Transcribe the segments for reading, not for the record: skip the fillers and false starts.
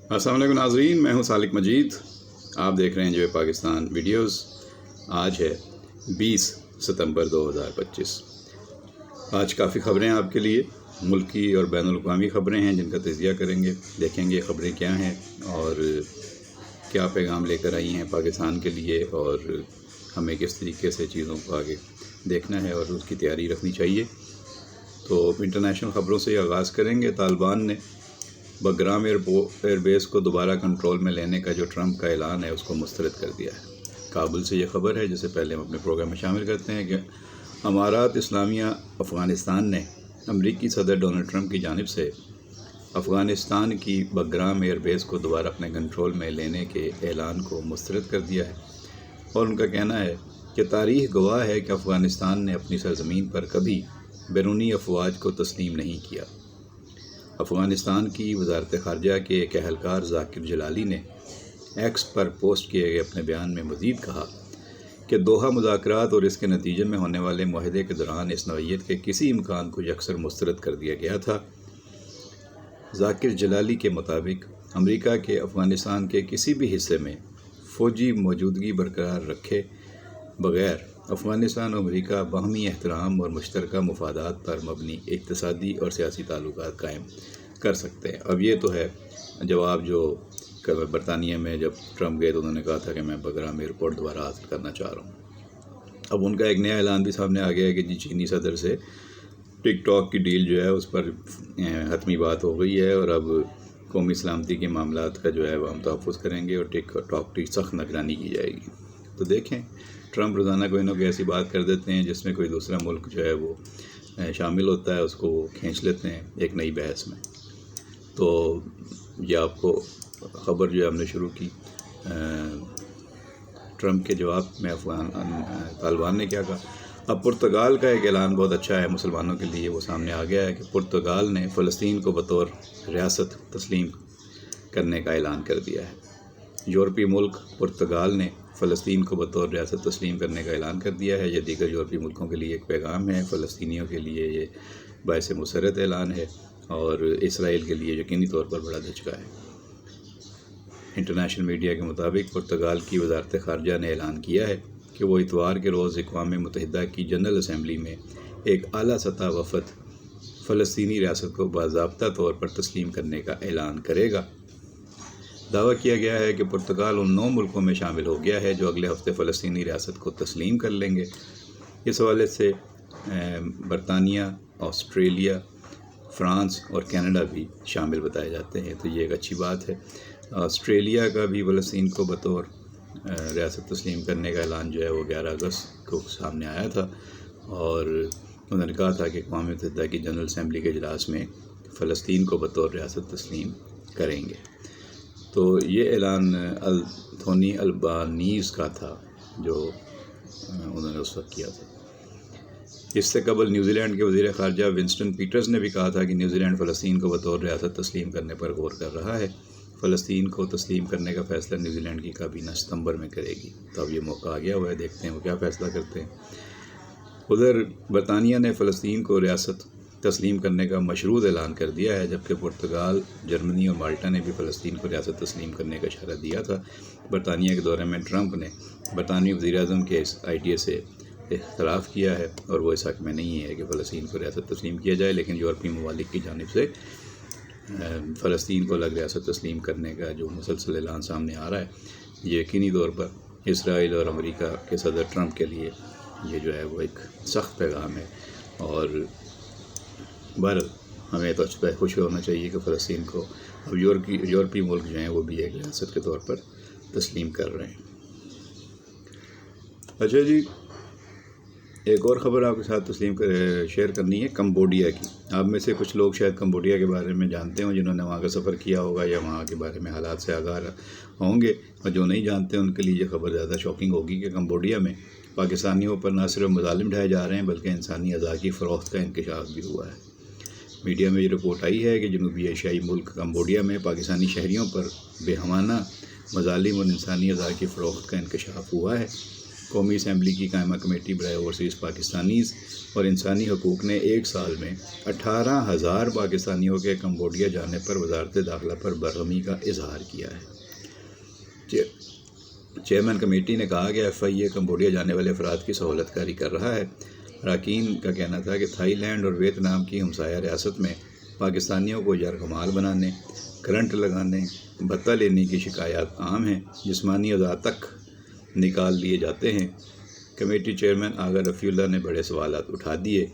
السلام علیکم ناظرین، میں ہوں سالک مجید، آپ دیکھ رہے ہیں جو پاکستان ویڈیوز۔ آج ہے 20 ستمبر 2025۔ آج کافی خبریں آپ کے لیے، ملکی اور بین الاقوامی خبریں ہیں جن کا تجزیہ کریں گے، دیکھیں گے خبریں کیا ہیں اور کیا پیغام لے کر آئی ہیں پاکستان کے لیے، اور ہمیں کس طریقے سے چیزوں کو آگے دیکھنا ہے اور اس کی تیاری رکھنی چاہیے۔ تو انٹرنیشنل خبروں سے آغاز کریں گے۔ طالبان نے بگرام ایئر بیس کو دوبارہ کنٹرول میں لینے کا جو ٹرمپ کا اعلان ہے اس کو مسترد کر دیا ہے۔ کابل سے یہ خبر ہے، جس سے پہلے ہم اپنے پروگرام میں شامل کرتے ہیں کہ امارات اسلامیہ افغانستان نے امریکی صدر ڈونلڈ ٹرمپ کی جانب سے افغانستان کی بگرام ایئر بیس کو دوبارہ اپنے کنٹرول میں لینے کے اعلان کو مسترد کر دیا ہے، اور ان کا کہنا ہے کہ تاریخ گواہ ہے کہ افغانستان نے اپنی سرزمین پر کبھی بیرونی افواج کو تسلیم نہیں کیا۔ افغانستان کی وزارت خارجہ کے ایک اہلکار ذاکر جلالی نے ایکس پر پوسٹ کیے گئے اپنے بیان میں مزید کہا کہ دوحہ مذاکرات اور اس کے نتیجے میں ہونے والے معاہدے کے دوران اس نوعیت کے کسی امکان کو یکسر مسترد کر دیا گیا تھا۔ ذاکر جلالی کے مطابق امریکہ کے افغانستان کے کسی بھی حصے میں فوجی موجودگی برقرار رکھے بغیر افغانستان اور امریکہ باہمی احترام اور مشترکہ مفادات پر مبنی اقتصادی اور سیاسی تعلقات قائم کر سکتے ہیں۔ اب یہ تو ہے جواب جو برطانیہ میں جب ٹرمپ گئے تو انہوں نے کہا تھا کہ میں بگرام ایئرپورٹ دوبارہ حاصل کرنا چاہ رہا ہوں۔ اب ان کا ایک نیا اعلان بھی سامنے آ گیا ہے کہ چینی صدر سے ٹک ٹاک کی ڈیل جو ہے اس پر حتمی بات ہو گئی ہے، اور اب قومی سلامتی کے معاملات کا جو ہے وہ ہم تحفظ کریں گے اور ٹک ٹاک کی سخت نگرانی کی جائے گی۔ تو دیکھیں، ٹرمپ روزانہ کوئی نہ کوئی ایسی بات کر دیتے ہیں جس میں کوئی دوسرا ملک جو ہے وہ شامل ہوتا ہے، اس کو وہ کھینچ لیتے ہیں ایک نئی بحث میں۔ تو یہ آپ کو خبر جو ہے ہم نے شروع کی ٹرمپ کے جواب میں طالبان نے کیا کہا۔ اب پرتگال کا ایک اعلان بہت اچھا ہے مسلمانوں کے لیے، وہ سامنے آ گیا ہے کہ پرتگال نے فلسطین کو بطور ریاست تسلیم کرنے کا اعلان کر دیا ہے۔ یورپی ملک پرتگال نے فلسطین کو بطور ریاست تسلیم کرنے کا اعلان کر دیا ہے۔ یہ دیگر یورپی ملکوں کے لیے ایک پیغام ہے، فلسطینیوں کے لیے یہ باعث مسرت اعلان ہے، اور اسرائیل کے لیے یقینی طور پر بڑا دھچکا ہے۔ انٹرنیشنل میڈیا کے مطابق پرتگال کی وزارت خارجہ نے اعلان کیا ہے کہ وہ اتوار کے روز اقوام متحدہ کی جنرل اسمبلی میں ایک اعلیٰ سطح وفد فلسطینی ریاست کو باضابطہ طور پر تسلیم کرنے کا اعلان کرے گا۔ دعویٰ کیا گیا ہے کہ پرتگال ان 9 ملکوں میں شامل ہو گیا ہے جو اگلے ہفتے فلسطینی ریاست کو تسلیم کر لیں گے۔ اس حوالے سے برطانیہ، آسٹریلیا، فرانس اور کینیڈا بھی شامل بتائے جاتے ہیں، تو یہ ایک اچھی بات ہے۔ آسٹریلیا کا بھی فلسطین کو بطور ریاست تسلیم کرنے کا اعلان جو ہے وہ 11 اگست کو سامنے آیا تھا، اور انہوں نے کہا تھا کہ اقوام متحدہ کی جنرل اسمبلی کے اجلاس میں فلسطین کو بطور ریاست تسلیم کریں گے۔ تو یہ اعلان انتھونی البانیز کا تھا جو انہوں نے اس وقت کیا تھا۔ اس سے قبل نیوزی لینڈ کے وزیر خارجہ ونسٹن پیٹرز نے بھی کہا تھا کہ نیوزی لینڈ فلسطین کو بطور ریاست تسلیم کرنے پر غور کر رہا ہے۔ فلسطین کو تسلیم کرنے کا فیصلہ نیوزی لینڈ کی کابینہ ستمبر میں کرے گی، تو اب یہ موقع آ گیا ہوا ہے، دیکھتے ہیں وہ کیا فیصلہ کرتے ہیں۔ ادھر برطانیہ نے فلسطین کو ریاست تسلیم کرنے کا مشروط اعلان کر دیا ہے، جبکہ پرتگال، جرمنی اور مالٹا نے بھی فلسطین کو ریاست تسلیم کرنے کا اشارہ دیا تھا۔ برطانیہ کے دورے میں ٹرمپ نے برطانوی وزیر اعظم کے اس آئیڈیا سے اختلاف کیا ہے، اور وہ اس حق میں نہیں ہے کہ فلسطین کو ریاست تسلیم کیا جائے، لیکن یورپی ممالک کی جانب سے فلسطین کو الگ ریاست تسلیم کرنے کا جو مسلسل اعلان سامنے آ رہا ہے، یہ یقینی طور پر اسرائیل اور امریکہ کے صدر ٹرمپ کے لیے یہ جو ہے وہ ایک سخت پیغام ہے، اور بہرحال ہمیں تو خوش ہونا چاہیے کہ فلسطین کو اب یورپی ملک جو ہیں وہ بھی ایک ریاست کے طور پر تسلیم کر رہے ہیں۔ اچھا جی، ایک اور خبر آپ کے ساتھ شیئر کرنی ہے کمبوڈیا کی۔ آپ میں سے کچھ لوگ شاید کمبوڈیا کے بارے میں جانتے ہوں، جنہوں نے وہاں کا سفر کیا ہوگا یا وہاں کے بارے میں حالات سے آگاہ ہوں گے، اور جو نہیں جانتے ان کے لیے یہ خبر زیادہ شاکنگ ہوگی کہ کمبوڈیا میں پاکستانیوں پر نہ صرف مظالم ڈھائے جا رہے ہیں بلکہ انسانی اعضاء کی فروخت کا انکشاف بھی ہوا ہے۔ میڈیا میں یہ رپورٹ آئی ہے کہ جنوبی ایشیائی ملک کمبوڈیا میں پاکستانی شہریوں پر بے ہمانہ مظالم اور انسانی اعضاء کی فروخت کا انکشاف ہوا ہے۔ قومی اسمبلی کی قائمہ کمیٹی برائے اوورسیز پاکستانیز اور انسانی حقوق نے ایک سال میں 18,000 پاکستانیوں کے کمبوڈیا جانے پر وزارت داخلہ پر برہمی کا اظہار کیا ہے۔ چیئرمین کمیٹی نے کہا کہ FIA کمبوڈیا جانے والے افراد کی سہولت کاری کر رہا ہے۔ اراکین کا کہنا تھا کہ تھائی لینڈ اور ویتنام کی ہمسایہ ریاست میں پاکستانیوں کو یرغمال بنانے، کرنٹ لگانے، بھتہ لینے کی شکایات عام ہیں، جسمانی اعضاء تک نکال لیے جاتے ہیں۔ کمیٹی چیئرمین آغا رفیع اللہ نے بڑے سوالات اٹھا دیے۔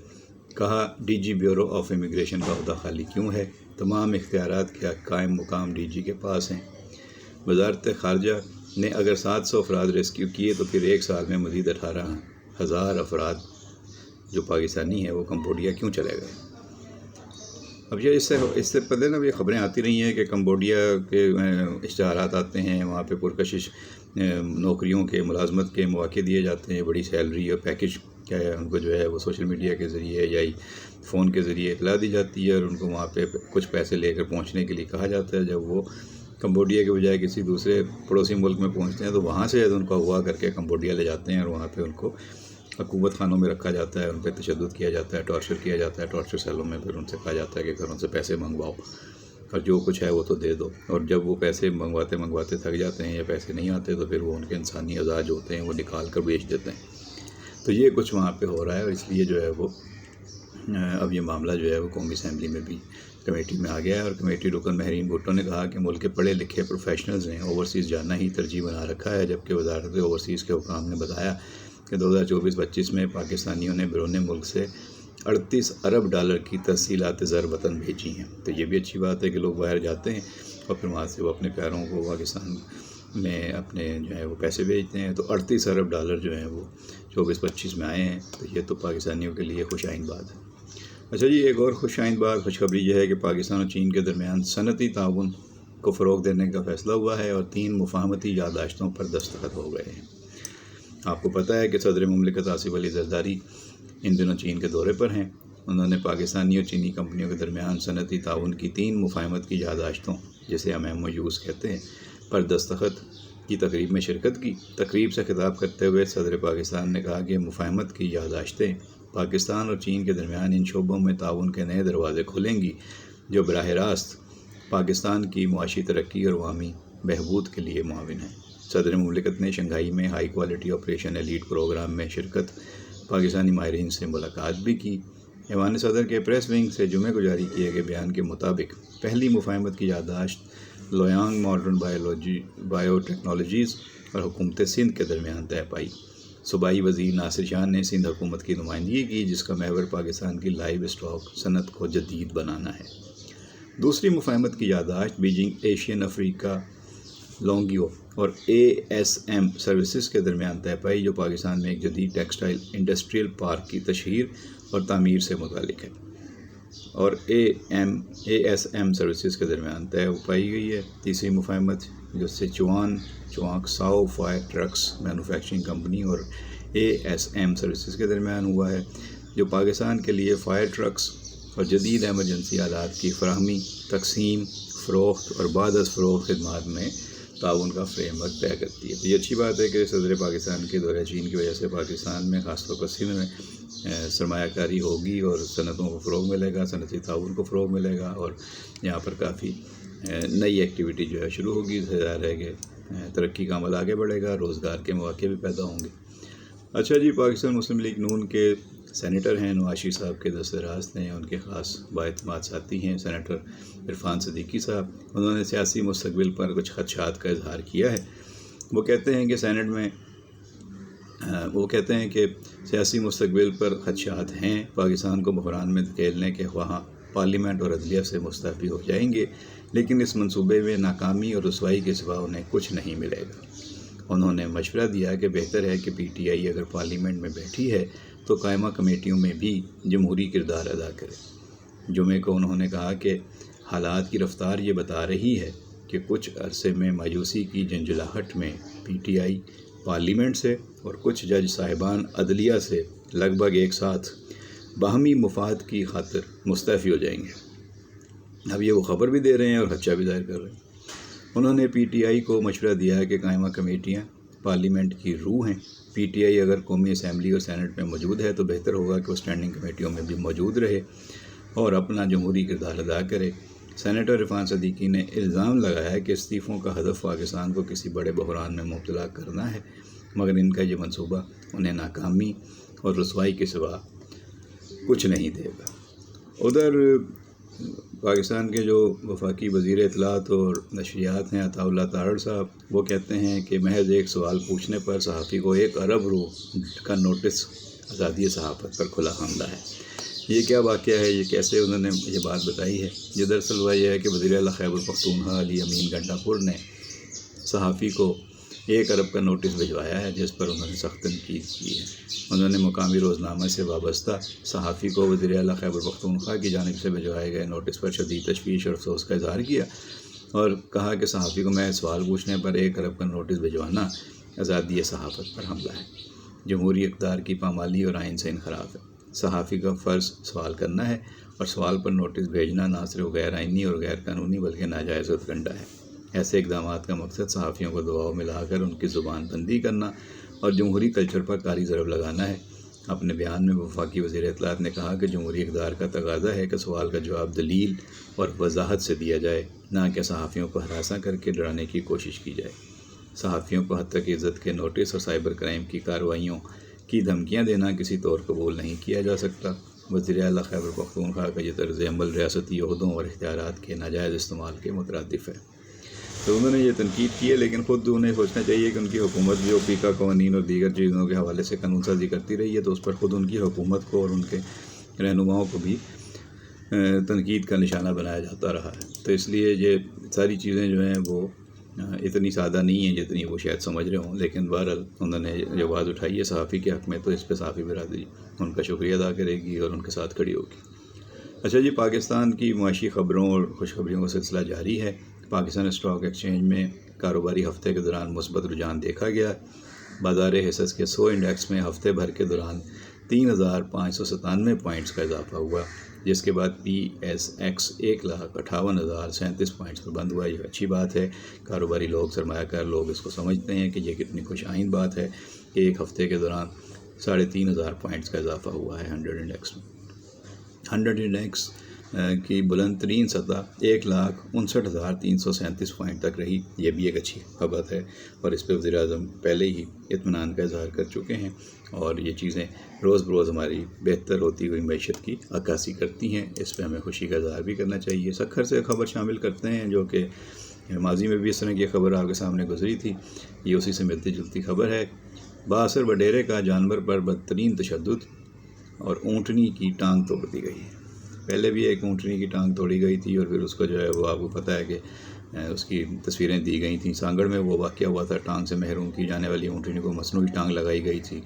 کہا DG بیورو آف امیگریشن کا عہدہ خالی کیوں ہے؟ تمام اختیارات کیا قائم مقام DG کے پاس ہیں؟ وزارت خارجہ نے اگر 700 افراد ریسکیو کیے تو پھر ایک سال میں مزید 18,000 افراد جو پاکستانی ہیں وہ کمبوڈیا کیوں چلے گئے؟ اب یہ اس سے پہلے نا یہ خبریں آتی رہی ہیں کہ کمبوڈیا کے اشتہارات آتے ہیں، وہاں پہ پرکشش نوکریوں کے ملازمت کے مواقع دیے جاتے ہیں، بڑی سیلری اور پیکج کیا ہے ان کو جو ہے وہ سوشل میڈیا کے ذریعے یا فون کے ذریعے اطلاع دی جاتی ہے اور ان کو وہاں پہ کچھ پیسے لے کر پہنچنے کے لیے کہا جاتا ہے۔ جب وہ کمبوڈیا کے بجائے کسی دوسرے پڑوسی ملک میں پہنچتے ہیں تو وہاں سے ان کو اغوا کر کے کمبوڈیا لے جاتے ہیں اور وہاں پہ ان کو حکومت خانوں میں رکھا جاتا ہے، ان پہ تشدد کیا جاتا ہے، ٹارچر کیا جاتا ہے۔ ٹارچر سیلوں میں پھر ان سے کہا جاتا ہے کہ گھروں سے پیسے منگواؤ اور جو کچھ ہے وہ تو دے دو، اور جب وہ پیسے منگواتے تھک جاتے ہیں یا پیسے نہیں آتے تو پھر وہ ان کے انسانی اعضاء جو ہوتے ہیں وہ نکال کر بیچ دیتے ہیں۔ تو یہ کچھ وہاں پہ ہو رہا ہے اور اس لیے جو ہے وہ اب یہ معاملہ جو ہے وہ قومی اسمبلی میں بھی کمیٹی میں آ گیا ہے، اور کمیٹی رکن مہرین بھٹو نے کہا کہ ملک کے پڑھے لکھے پروفیشنلز نے اوورسیز جانا ہی ترجیح بنا رکھا ہے، جبکہ وزارت اوورسیز کے حکام نے بتایا کہ 2024-25 میں پاکستانیوں نے بیرون ملک سے 38 ارب ڈالر کی تحصیلات زر وطن بھیجی ہیں۔ تو یہ بھی اچھی بات ہے کہ لوگ باہر جاتے ہیں اور پھر وہاں سے وہ اپنے پیاروں کو پاکستان میں اپنے جو ہے وہ پیسے بھیجتے ہیں۔ تو 38 ارب ڈالر جو ہیں وہ 24-25 میں آئے ہیں، تو یہ تو پاکستانیوں کے لیے خوش آئند بات ہے۔ اچھا جی، ایک اور خوش آئند بات، خوشخبری یہ ہے کہ پاکستان اور چین کے درمیان صنعتی تعاون کو فروغ دینے کا فیصلہ ہوا ہے اور 3 مفاہمتی یادداشتوں پر دستخط ہو گئے ہیں۔ آپ کو پتہ ہے کہ صدر مملکت آصف علی زرداری ان دنوں چین کے دورے پر ہیں۔ انہوں نے پاکستانی اور چینی کمپنیوں کے درمیان صنعتی تعاون کی 3 مفاہمت کی یادداشتوں، جسے ہم MOUs کہتے ہیں، پر دستخط کی تقریب میں شرکت کی۔ تقریب سے خطاب کرتے ہوئے صدر پاکستان نے کہا کہ مفاہمت کی یادداشتیں پاکستان اور چین کے درمیان ان شعبوں میں تعاون کے نئے دروازے کھولیں گی جو براہ راست پاکستان کی معاشی ترقی اور عوامی بہبود کے لیے معاون ہیں۔ صدر مملکت نے شنگھائی میں high quality operation elite program میں شرکت پاکستانی ماہرین سے ملاقات بھی کی۔ ایوان صدر کے پریس ونگ سے جمعے کو جاری کیے گئے بیان کے مطابق پہلی مفاہمت کی یادداشت لویانگ ماڈرن بایو ٹیکنالوجیز اور حکومت سندھ کے درمیان طے پائی۔ صوبائی وزیر ناصر شاہ نے سندھ حکومت کی نمائندگی کی، جس کا محور پاکستان کی لائیو اسٹاک صنعت کو جدید بنانا ہے۔ دوسری مفاہمت کی یادداشت بیجنگ ایشین افریقہ لونگیو اور ASM سروسز کے درمیان طے پائی، جو پاکستان میں ایک جدید ٹیکسٹائل انڈسٹریل پارک کی تشہیر اور تعمیر سے متعلق ہے، اور ASM سروسز کے درمیان طے پائی گئی ہے۔ تیسری مفاہمت جو سچوان چوانگ ساؤ فائر ٹرکس مینوفیکچرنگ کمپنی اور ASM سروسز کے درمیان ہوا ہے، جو پاکستان کے لیے فائر ٹرکس اور جدید ایمرجنسی آلات کی فراہمی، تقسیم، فروخت اور بعد از فروخت خدمات میں تعاون کا فریم ورک طے کرتی ہے۔ تو یہ اچھی بات ہے کہ صدر پاکستان کے دورہ چین کی وجہ سے پاکستان میں خاص طور پر سندھ میں سرمایہ کاری ہوگی اور صنعتوں کو فروغ ملے گا، صنعتی تعاون کو فروغ ملے گا، اور یہاں پر کافی نئی ایکٹیویٹی جو ہے شروع ہوگی۔ ظاہر ہے کہ ترقی کا عمل آگے بڑھے گا، روزگار کے مواقع بھی پیدا ہوں گے۔ اچھا جی، پاکستان مسلم لیگ نون کے سینیٹر ہیں نواز صاحب کے دست راست ہیں، ان کے خاص بااعتماد ساتھی ہیں سینیٹر عرفان صدیقی صاحب۔ انہوں نے سیاسی مستقبل پر کچھ خدشات کا اظہار کیا ہے۔ وہ کہتے ہیں کہ سینٹ میں سیاسی مستقبل پر خدشات ہیں، پاکستان کو بحران میں دھکیلنے کے خواہاں پارلیمنٹ اور عدلیہ سے مستعفی ہو جائیں گے، لیکن اس منصوبے میں ناکامی اور رسوائی کے سوا انہیں کچھ نہیں ملے گا۔ انہوں نے مشورہ دیا کہ بہتر ہے کہ PTI اگر پارلیمنٹ میں بیٹھی ہے تو قائمہ کمیٹیوں میں بھی جمہوری کردار ادا کرے۔ جمعے کو انہوں نے کہا کہ حالات کی رفتار یہ بتا رہی ہے کہ کچھ عرصے میں مایوسی کی جھنجھلاہٹ میں PTI پارلیمنٹ سے اور کچھ جج صاحبان عدلیہ سے لگ بھگ ایک ساتھ باہمی مفاد کی خاطر مستعفی ہو جائیں گے۔ اب یہ وہ خبر بھی دے رہے ہیں اور خدشہ بھی ظاہر کر رہے ہیں۔ انہوں نے PTI کو مشورہ دیا کہ قائمہ کمیٹیاں پارلیمنٹ کی روح ہیں. پی ٹی آئی اگر قومی اسمبلی اور سینٹ میں موجود ہے تو بہتر ہوگا کہ وہ اسٹینڈنگ کمیٹیوں میں بھی موجود رہے اور اپنا جمہوری کردار ادا کرے. سینیٹر عرفان صدیقی نے الزام لگایا ہے کہ استعفوں کا ہدف پاکستان کو کسی بڑے بحران میں مبتلا کرنا ہے، مگر ان کا یہ منصوبہ انہیں ناکامی اور رسوائی کے سوا کچھ نہیں دے گا. ادھر پاکستان کے جو وفاقی وزیر اطلاعات اور نشریات ہیں عطا اللہ تارڑ صاحب، وہ کہتے ہیں کہ محض ایک سوال پوچھنے پر صحافی کو 1 ارب روپے کا نوٹس آزادی صحافت پر کھلا حملہ ہے. یہ کیا واقعہ ہے؟ یہ کیسے انہوں نے یہ بات بتائی ہے؟ یہ دراصل ہوا یہ ہے کہ وزیر اعلیٰ خیبر پختونخوا علی امین گنڈا پور نے صحافی کو 1 ارب کا نوٹس بھجوایا ہے، جس پر انہوں نے سخت تنقید کی ہے. انہوں نے مقامی روزنامہ سے وابستہ صحافی کو وزیر اعلیٰ خیبر پختونخوا کی جانب سے بھجوائے گئے نوٹس پر شدید تشویش اور افسوس کا اظہار کیا اور کہا کہ صحافی کو میں سوال پوچھنے پر 1 ارب کا نوٹس بھجوانا آزادی صحافت پر حملہ ہے، جمہوری اقدار کی پامالی اور آئین سے انحراف ہے. صحافی کا فرض سوال کرنا ہے اور سوال پر نوٹس بھیجنا نہ صرف غیر آئینی اور غیر قانونی بلکہ ناجائز ہتھکنڈہ ہے. ایسے اقدامات کا مقصد صحافیوں کو دباؤ میں لا کر ان کی زبان بندی کرنا اور جمہوری کلچر پر کاری ضرب لگانا ہے. اپنے بیان میں وفاقی وزیر اطلاعات نے کہا کہ جمہوری اقدار کا تقاضا ہے کہ سوال کا جواب دلیل اور وضاحت سے دیا جائے، نہ کہ صحافیوں کو ہراساں کر کے ڈرانے کی کوشش کی جائے. صحافیوں کو حد تک عزت کے نوٹس اور سائبر کرائم کی کارروائیوں کی دھمکیاں دینا کسی طور قبول نہیں کیا جا سکتا. وزیر اعلیٰ خیبر پختونخوا کا یہ طرز عمل ریاستی عہدوں اور اختیارات کے ناجائز استعمال کے مترادف ہے. تو انہوں نے یہ تنقید کی ہے، لیکن خود انہیں سوچنا چاہیے کہ ان کی حکومت جو پیکا قوانین اور دیگر چیزوں کے حوالے سے قانون سازی کرتی رہی ہے، تو اس پر خود ان کی حکومت کو اور ان کے رہنماؤں کو بھی تنقید کا نشانہ بنایا جاتا رہا ہے. تو اس لیے یہ ساری چیزیں جو ہیں وہ اتنی سادہ نہیں ہیں جتنی وہ شاید سمجھ رہے ہوں. لیکن بہرحال انہوں نے جو آواز اٹھائی ہے صحافی کے حق میں، تو اس پہ صحافی برادری ان کا شکریہ ادا کرے گی اور ان کے ساتھ کھڑی ہوگی. اچھا جی، پاکستان کی معاشی خبروں اور خوشخبریوں کا سلسلہ جاری ہے. پاکستان اسٹاک ایکسچینج میں کاروباری ہفتے کے دوران مثبت رجحان دیکھا گیا. بازار حصص کے 100 انڈیکس میں ہفتے بھر کے دوران 3,597 پوائنٹس کا اضافہ ہوا، جس کے بعد پی ایس ایکس 1,58,037 پوائنٹس پر بند ہوا. یہ اچھی بات ہے. کاروباری لوگ، سرمایہ کار لوگ اس کو سمجھتے ہیں کہ یہ کتنی خوش آئند بات ہے کہ ایک ہفتے کے دوران 3,500 پوائنٹس کا اضافہ ہوا ہے 100 انڈیکس میں. 100 انڈیکس کی بلند ترین سطح 1,59,337 پوائنٹ تک رہی. یہ بھی ایک اچھی خبر ہے اور اس پہ وزیر اعظم پہلے ہی اطمینان کا اظہار کر چکے ہیں اور یہ چیزیں روز بروز ہماری بہتر ہوتی ہوئی معیشت کی عکاسی کرتی ہیں. اس پہ ہمیں خوشی کا اظہار بھی کرنا چاہیے. سکھر سے خبر شامل کرتے ہیں جو کہ ماضی میں بھی اس طرح کی خبر آپ کے سامنے گزری تھی. یہ اسی سے ملتی جلتی خبر ہے. بااثر وڈیرے کا جانور پر بدترین تشدد اور اونٹنی کی ٹانگ توڑ دی گئی. پہلے بھی ایک اونٹنی کی ٹانگ توڑی گئی تھی اور پھر اس کو جو ہے وہ آپ کو پتہ ہے کہ اس کی تصویریں دی گئی تھیں. سانگڑ میں وہ واقعہ ہوا تھا، ٹانگ سے محروم کی جانے والی اونٹنی کو مصنوعی ٹانگ لگائی گئی تھی.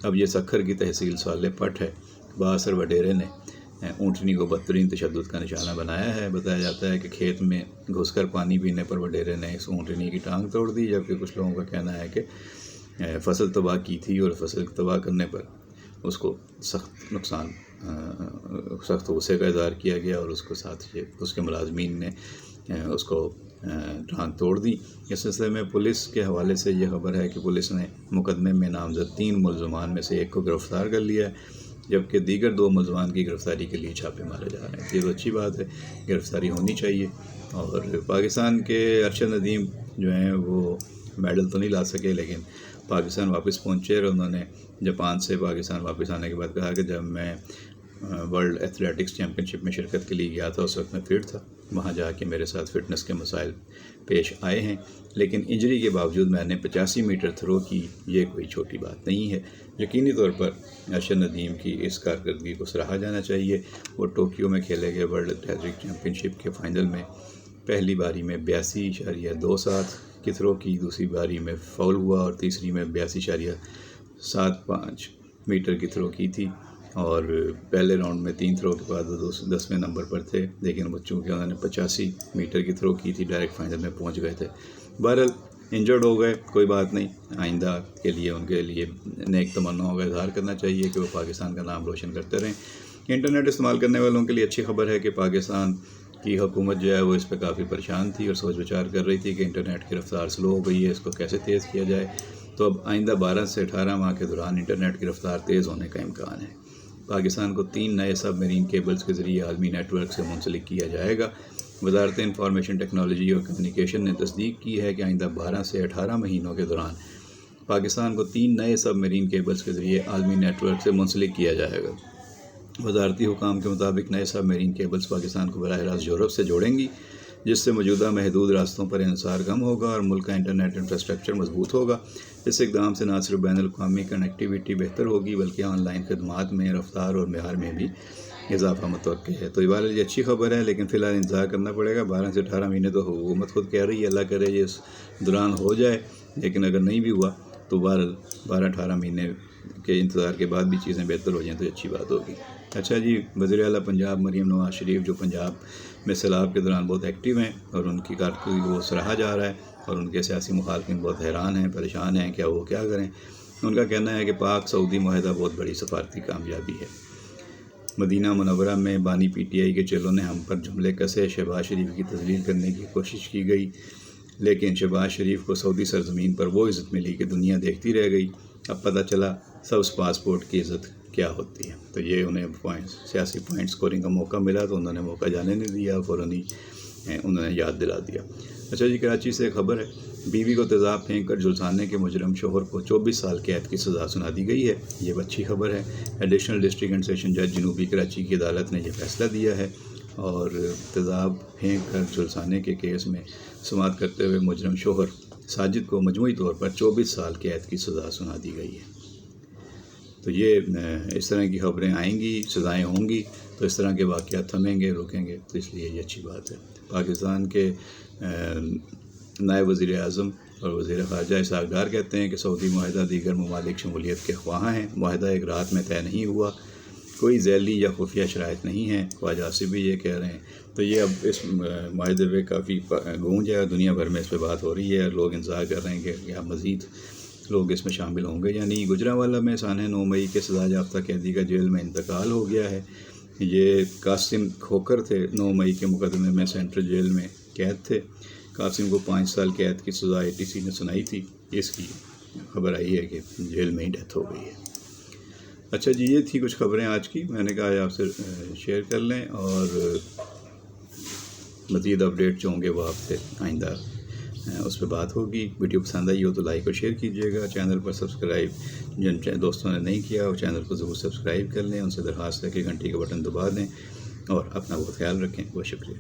اب یہ سکھر کی تحصیل صالح پٹ ہے. بااثر وڈیرے نے اونٹنی کو بدترین تشدد کا نشانہ بنایا ہے. بتایا جاتا ہے کہ کھیت میں گھس کر پانی پینے پر وڈیرے نے اس اونٹنی کی ٹانگ توڑ دی، جبکہ کچھ لوگوں کا کہنا ہے کہ فصل تباہ کی تھی اور فصل تباہ کرنے پر اس کو سخت غصے کا اظہار کیا گیا اور اس کو ساتھ اس کے ملازمین نے اس کو ٹانگ توڑ دی. اس سلسلے میں پولیس کے حوالے سے یہ خبر ہے کہ پولیس نے مقدمے میں نامزد 3 ملزمان میں سے ایک کو گرفتار کر لیا ہے، جبکہ دیگر 2 ملزمان کی گرفتاری کے لیے چھاپے مارے جا رہے ہیں. یہ تو اچھی بات ہے، گرفتاری ہونی چاہیے. اور پاکستان کے ارشد ندیم جو ہیں وہ میڈل تو نہیں لا سکے، لیکن پاکستان واپس پہنچے اور انہوں نے جاپان سے پاکستان واپس آنے کے بعد کہا کہ جب میں ورلڈ ایتھلیٹکس چیمپئن شپ میں شرکت کے لیے گیا تھا اس وقت میں فٹ تھا. وہاں جا کے میرے ساتھ فٹنس کے مسائل پیش آئے ہیں، لیکن انجری کے باوجود میں نے 85 میٹر تھرو کی. یہ کوئی چھوٹی بات نہیں ہے. یقینی طور پر ارشد ندیم کی اس کارکردگی کو سراہا جانا چاہیے. وہ ٹوکیو میں کھیلے گئے ورلڈ ایتھلیٹکس چیمپئن شپ کے فائنل میں پہلی باری میں 82.27 کی تھرو کی، دوسری باری میں فاؤل ہوا اور تیسری میں 82.75 میٹر کی تھرو کی تھی. اور پہلے راؤنڈ میں 3 تھرو کے بعد 10ویں نمبر پر تھے، لیکن وہ چونکہ انہوں نے 85 میٹر کی تھرو کی تھی ڈائریکٹ فائنل میں پہنچ گئے تھے. بہرحال انجرڈ ہو گئے، کوئی بات نہیں. آئندہ کے لیے ان کے لیے نیک تمناؤں کا اظہار کرنا چاہیے کہ وہ پاکستان کا نام روشن کرتے رہیں. انٹرنیٹ استعمال کرنے والوں کے لیے اچھی خبر ہے کہ پاکستان کی حکومت جو ہے وہ اس پہ کافی پریشان تھی اور سوچ بچار کر رہی تھی کہ انٹرنیٹ کی رفتار سلو ہو گئی ہے، اس کو کیسے تیز کیا جائے. تو اب آئندہ 12 سے 18 ماہ کے دوران انٹرنیٹ کی رفتار تیز ہونے کا امکان ہے۔ پاکستان کو 3 نئے سب میرین کیبلز کے ذریعے عالمی نیٹ ورک سے منسلک کیا جائے گا۔ وزارت انفارمیشن ٹیکنالوجی اور کمیونیکیشن نے تصدیق کی ہے کہ آئندہ 12 سے 18 مہینوں کے دوران پاکستان کو 3 نئے سب میرین کیبلز کے ذریعے عالمی نیٹ ورک سے منسلک کیا جائے گا۔ وزارتی حکام کے مطابق نئے سب میرین کیبلز پاکستان کو براہ راست یورپ سے جوڑیں گی، جس سے موجودہ محدود راستوں پر انحصار کم ہوگا اور ملک کا انٹرنیٹ انفراسٹرکچر مضبوط ہوگا۔ اس اقدام سے نہ صرف بین الاقوامی کنیکٹیویٹی بہتر ہوگی بلکہ آن لائن خدمات میں رفتار اور معیار میں بھی اضافہ متوقع ہے۔ تو یہ والے یہ اچھی خبر ہے، لیکن فی الحال انتظار کرنا پڑے گا۔ 12 سے 18 مہینے تو حکومت خود کہہ رہی ہے، اللہ کرے یہ اس دوران ہو جائے، لیکن اگر نہیں بھی ہوا تو 12-18 مہینے کے انتظار کے بعد بھی چیزیں بہتر ہو جائیں تو اچھی بات ہوگی۔ اچھا جی، وزیر اعلیٰ پنجاب مریم نواز شریف جو پنجاب میں سیلاب کے دوران بہت ایکٹیو ہیں اور ان کی کارکردگی کو سراہا جا رہا ہے اور ان کے سیاسی مخالفین بہت حیران ہیں، پریشان ہیں کیا وہ کیا کریں۔ ان کا کہنا ہے کہ پاک سعودی معاہدہ بہت بڑی سفارتی کامیابی ہے۔ مدینہ منورہ میں بانی پی ٹی آئی کے چیلوں نے ہم پر جملے کسے، شہباز شریف کی تذلیل کرنے کی کوشش کی گئی، لیکن شہباز شریف کو سعودی سرزمین پر وہ عزت ملی کہ دنیا دیکھتی رہ گئی۔ اب پتہ چلا سبز پاسپورٹ کی عزت کیا ہوتی ہے۔ تو یہ انہیں سیاسی پوائنٹ سکورنگ کا موقع ملا تو انہوں نے موقع جانے نہیں دیا، فوراً ہی انہوں نے یاد دلا دیا۔ اچھا جی، کراچی سے خبر ہے، بیوی کو تیزاب پھینک کر جھلسانے کے مجرم شوہر کو 24 سال قید کی سزا سنا دی گئی ہے۔ یہ اچھی خبر ہے۔ ایڈیشنل ڈسٹرکٹ اینڈ سیشن جج جنوبی کراچی کی عدالت نے یہ فیصلہ دیا ہے اور تیزاب پھینک کر جھلسانے کے کیس میں سماعت کرتے ہوئے مجرم شوہر ساجد کو مجموعی طور پر 24 سال قید کی سزا سنا دی گئی ہے۔ تو یہ اس طرح کی خبریں آئیں گی، سزائیں ہوں گی تو اس طرح کے واقعات تھمیں گے، رکیں گے، تو اس لیے یہ اچھی بات ہے۔ پاکستان کے نائب وزیر اعظم اور وزیر خارجہ اسحاق ڈار کہتے ہیں کہ سعودی معاہدہ دیگر ممالک شمولیت کے خواہاں ہیں، معاہدہ ایک رات میں طے نہیں ہوا، کوئی ذیلی یا خفیہ شرائط نہیں ہیں، خواجہ آصف بھی یہ کہہ رہے ہیں۔ تو یہ اب اس معاہدے پہ کافی گونج ہے، دنیا بھر میں اس پہ بات ہو رہی ہے، لوگ انتظار کر رہے ہیں کہ کیا مزید لوگ اس میں شامل ہوں گے یا نہیں۔ گجرانوالہ میں سانحہ 9 مئی کے سزا یافتہ قیدی کا جیل میں انتقال ہو گیا ہے۔ یہ قاسم کھوکر تھے، 9 مئی کے مقدمے میں سینٹرل جیل میں قید تھے۔ قاسم کو 5 سال قید کی سزا ATC نے سنائی تھی، اس کی خبر آئی ہے کہ جیل میں ہی ڈیتھ ہو گئی ہے۔ اچھا جی، یہ تھی کچھ خبریں آج کی، میں نے کہا آپ سے شیئر کر لیں اور مزید اپڈیٹ جو ہوں گے وہ آپ سے آئندہ اس پہ بات ہوگی۔ ویڈیو پسند آئی ہو تو لائک اور شیئر کیجیے گا، چینل پر سبسکرائب جن دوستوں نے نہیں کیا وہ چینل کو ضرور سبسکرائب کر لیں، ان سے درخواست ہے کہ گھنٹی کا بٹن دبا دیں اور اپنا بہت خیال رکھیں۔ بہت شکریہ۔